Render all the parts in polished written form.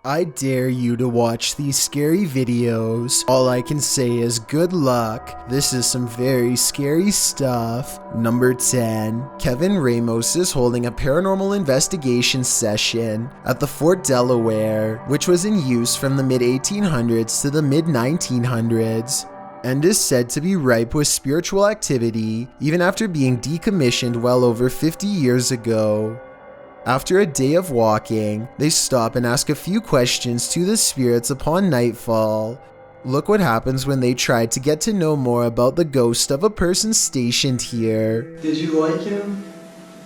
I dare you to watch these scary videos. All I can say is good luck. This is some very scary stuff. Number 10. Kevin Ramos is holding a paranormal investigation session at the Fort Delaware, which was in use from the mid-1800s to the mid-1900s, and is said to be ripe with spiritual activity even after being decommissioned well over 50 years ago. After a day of walking, they stop and ask a few questions to the spirits upon nightfall. Look what happens when they try to get to know more about the ghost of a person stationed here. Did you like him?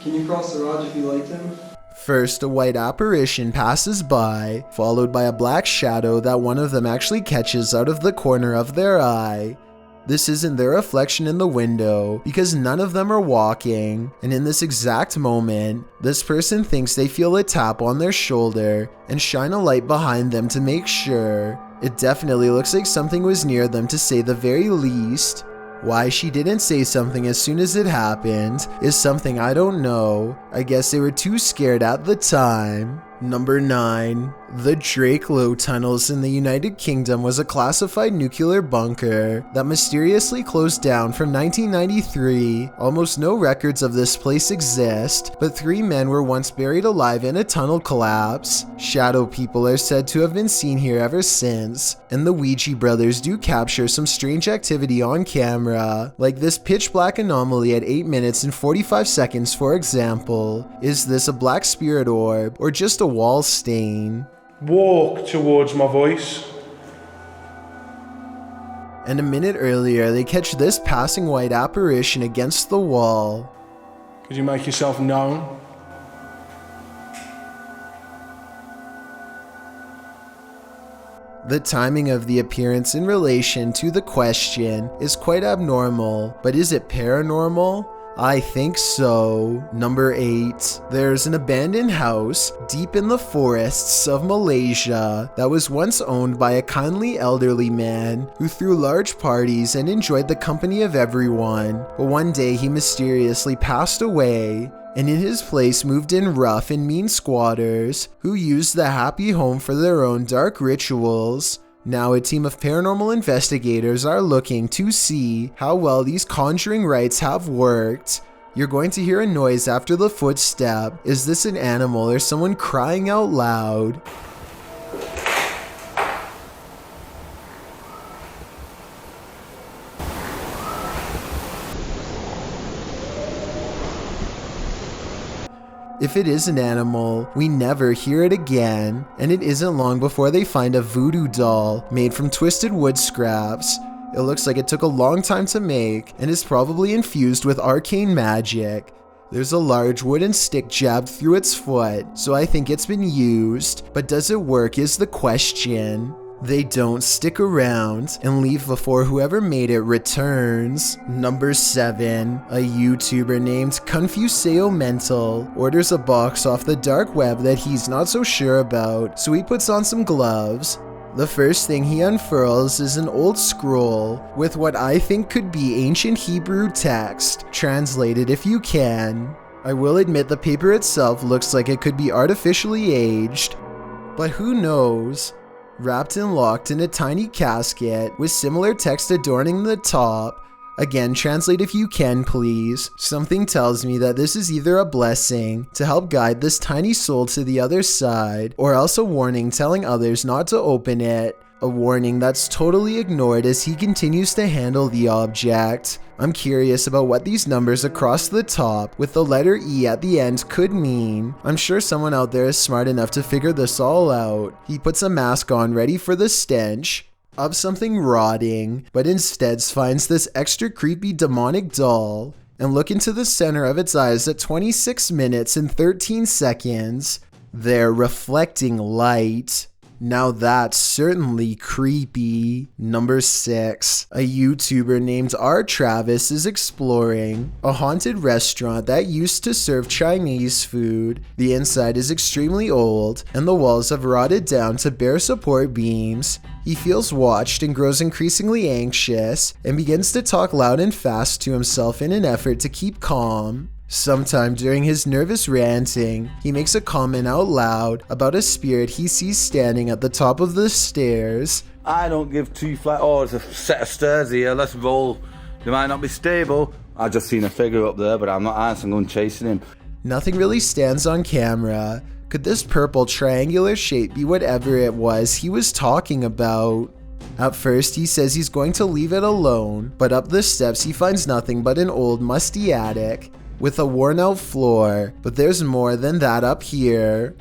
Can you cross the rod if you liked him? First, a white apparition passes by, followed by a black shadow that one of them actually catches out of the corner of their eye. This isn't their reflection in the window because none of them are walking, and in this exact moment, this person thinks they feel a tap on their shoulder and shine a light behind them to make sure. It definitely looks like something was near them to say the very least. Why she didn't say something as soon as it happened is something I don't know. I guess they were too scared at the time. Number 9. The Drakelow Tunnels in the United Kingdom was a classified nuclear bunker that mysteriously closed down from 1993. Almost no records of this place exist, but 3 men were once buried alive in a tunnel collapse. Shadow people are said to have been seen here ever since, and the Ouija brothers do capture some strange activity on camera, like this pitch black anomaly at 8 minutes and 45 seconds for example. Is this a black spirit orb or just a wall stain? Walk towards my voice. And a minute earlier, they catch this passing white apparition against the wall. Could you make yourself known? The timing of the appearance in relation to the question is quite abnormal, but is it paranormal? I think so. Number 8. There's an abandoned house deep in the forests of Malaysia that was once owned by a kindly elderly man who threw large parties and enjoyed the company of everyone, but one day he mysteriously passed away, and in his place moved in rough and mean squatters who used the happy home for their own dark rituals. Now a team of paranormal investigators are looking to see how well these conjuring rites have worked. You're going to hear a noise after the footstep. Is this an animal or someone crying out loud? If it is an animal, we never hear it again, and it isn't long before they find a voodoo doll made from twisted wood scraps. It looks like it took a long time to make and is probably infused with arcane magic. There's a large wooden stick jabbed through its foot, so I think it's been used, but does it work is the question. They don't stick around and leave before whoever made it returns. Number 7. A YouTuber named Confuseo Mental orders a box off the dark web that he's not so sure about, so he puts on some gloves. The first thing he unfurls is an old scroll with what I think could be ancient Hebrew text, translated if you can. I will admit the paper itself looks like it could be artificially aged, but who knows? Wrapped and locked in a tiny casket with similar text adorning the top. Again, translate if you can, please. Something tells me that this is either a blessing to help guide this tiny soul to the other side, or else a warning telling others not to open it. A warning that's totally ignored as he continues to handle the object. I'm curious about what these numbers across the top with the letter E at the end could mean. I'm sure someone out there is smart enough to figure this all out. He puts a mask on ready for the stench of something rotting, but instead finds this extra creepy demonic doll and look into the center of its eyes at 26 minutes and 13 seconds. They're reflecting light. Now that's certainly creepy. Number 6. A YouTuber named R. Travis is exploring a haunted restaurant that used to serve Chinese food. The inside is extremely old and the walls have rotted down to bare support beams. He feels watched and grows increasingly anxious and begins to talk loud and fast to himself in an effort to keep calm. Sometime during his nervous ranting, he makes a comment out loud about a spirit he sees standing at the top of the stairs. I don't give two flights. Oh, there's a set of stairs here, let's roll. They might not be stable. I just seen a figure up there, but I'm not answering, I'm going chasing him. Nothing really stands on camera. Could this purple triangular shape be whatever it was he was talking about? At first, he says he's going to leave it alone, but up the steps he finds nothing but an old musty attic with a worn out floor, but there's more than that up here.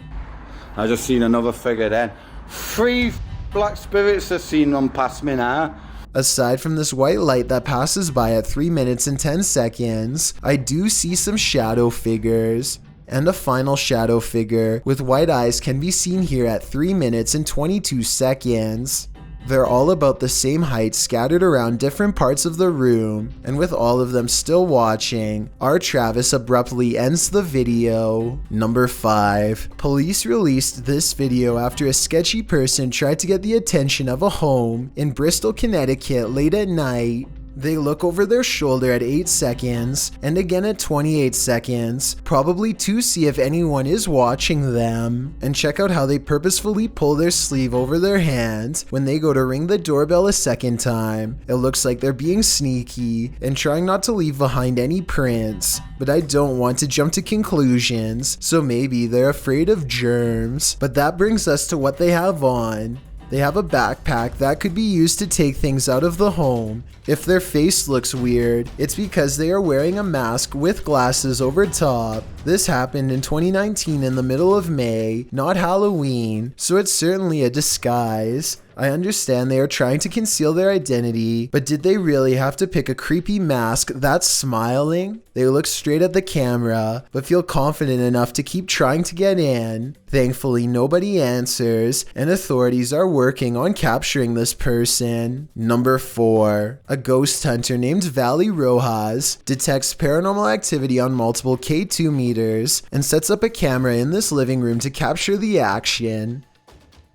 I just seen another figure then. 3 black spirits have seen them pass me now. Aside from this white light that passes by at 3 minutes and 10 seconds, I do see some shadow figures. And a final shadow figure with white eyes can be seen here at 3 minutes and 22 seconds. They're all about the same height, scattered around different parts of the room, and with all of them still watching, our Travis abruptly ends the video. Number 5. Police released this video after a sketchy person tried to get the attention of a home in Bristol, Connecticut late at night. They look over their shoulder at 8 seconds, and again at 28 seconds, probably to see if anyone is watching them. And check out how they purposefully pull their sleeve over their hand when they go to ring the doorbell a second time. It looks like they're being sneaky and trying not to leave behind any prints, but I don't want to jump to conclusions, so maybe they're afraid of germs. But that brings us to what they have on. They have a backpack that could be used to take things out of the home. If their face looks weird, it's because they are wearing a mask with glasses over top. This happened in 2019 in the middle of May, not Halloween, so it's certainly a disguise. I understand they are trying to conceal their identity, but did they really have to pick a creepy mask that's smiling? They look straight at the camera, but feel confident enough to keep trying to get in. Thankfully, nobody answers, and authorities are working on capturing this person. Number 4. A ghost hunter named Vallie Rojas detects paranormal activity on multiple K2 meters and sets up a camera in this living room to capture the action.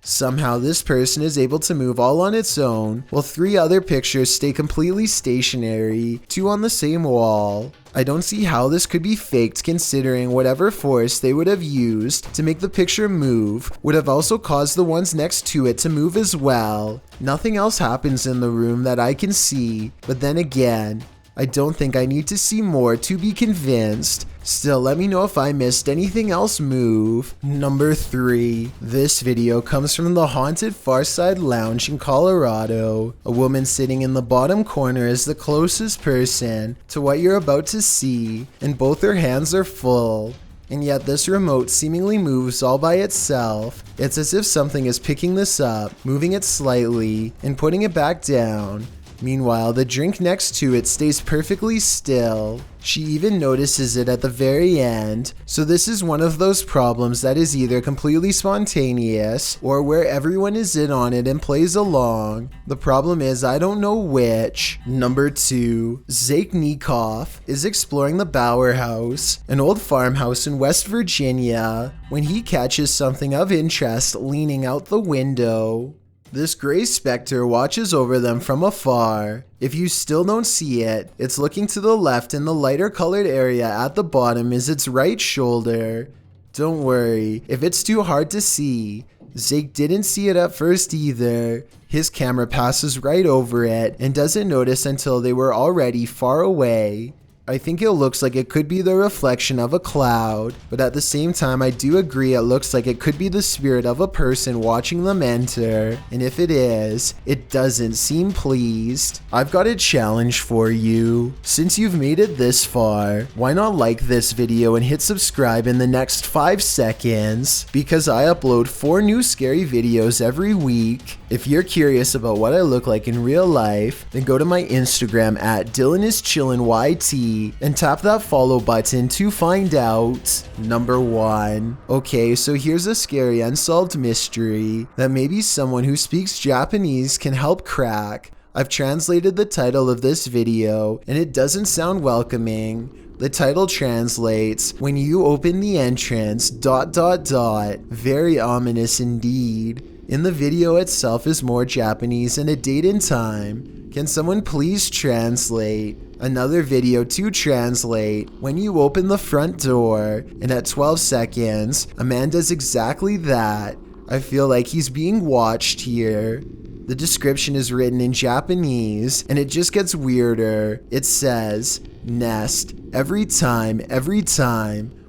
Somehow this person is able to move all on its own, while 3 other pictures stay completely stationary, 2 on the same wall. I don't see how this could be faked, considering whatever force they would have used to make the picture move would have also caused the ones next to it to move as well. Nothing else happens in the room that I can see, but then again, I don't think I need to see more to be convinced. Still, let me know if I missed anything else move. Number 3. This video comes from the haunted Farside Lounge in Colorado. A woman sitting in the bottom corner is the closest person to what you're about to see, and both her hands are full. And yet this remote seemingly moves all by itself. It's as if something is picking this up, moving it slightly, and putting it back down. Meanwhile, the drink next to it stays perfectly still. She even notices it at the very end, so this is one of those problems that is either completely spontaneous or where everyone is in on it and plays along. The problem is I don't know which. Number 2. Zake Nikoff is exploring the Bower House, an old farmhouse in West Virginia, when he catches something of interest leaning out the window. This gray specter watches over them from afar. If you still don't see it, it's looking to the left, and the lighter colored area at the bottom is its right shoulder. Don't worry, if it's too hard to see. Zake didn't see it at first either. His camera passes right over it and doesn't notice until they were already far away. I think it looks like it could be the reflection of a cloud, but at the same time I do agree it looks like it could be the spirit of a person watching them enter, and if it is, it doesn't seem pleased. I've got a challenge for you. Since you've made it this far, why not like this video and hit subscribe in the next 5 seconds, because I upload 4 new scary videos every week. If you're curious about what I look like in real life, then go to my Instagram at DylanIsChillinYT and tap that follow button to find out. Number 1. Okay, so here's a scary unsolved mystery that maybe someone who speaks Japanese can help crack. I've translated the title of this video and it doesn't sound welcoming, The title translates, "When you open the entrance, ... Very ominous indeed. In the video itself is more Japanese and a date and time. Can someone please translate?" Another video to translate, "When you open the front door," and at 12 seconds, a man does exactly that. I feel like he's being watched here. The description is written in Japanese, and it just gets weirder. It says, "Nest, every time,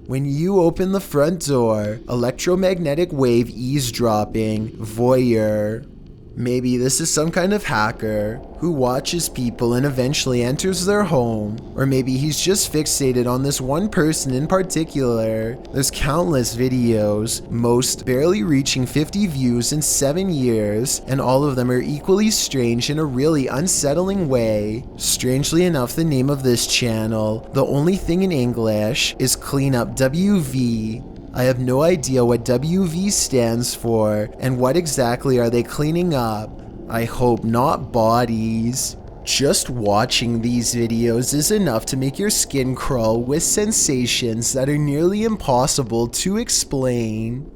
when you open the front door, electromagnetic wave eavesdropping, voyeur." Maybe this is some kind of hacker who watches people and eventually enters their home. Or maybe he's just fixated on this one person in particular. There's countless videos, most barely reaching 50 views in 7 years, and all of them are equally strange in a really unsettling way. Strangely enough, the name of this channel, the only thing in English, is Cleanup WV. I have no idea what WV stands for, and what exactly are they cleaning up? I hope not bodies. Just watching these videos is enough to make your skin crawl with sensations that are nearly impossible to explain.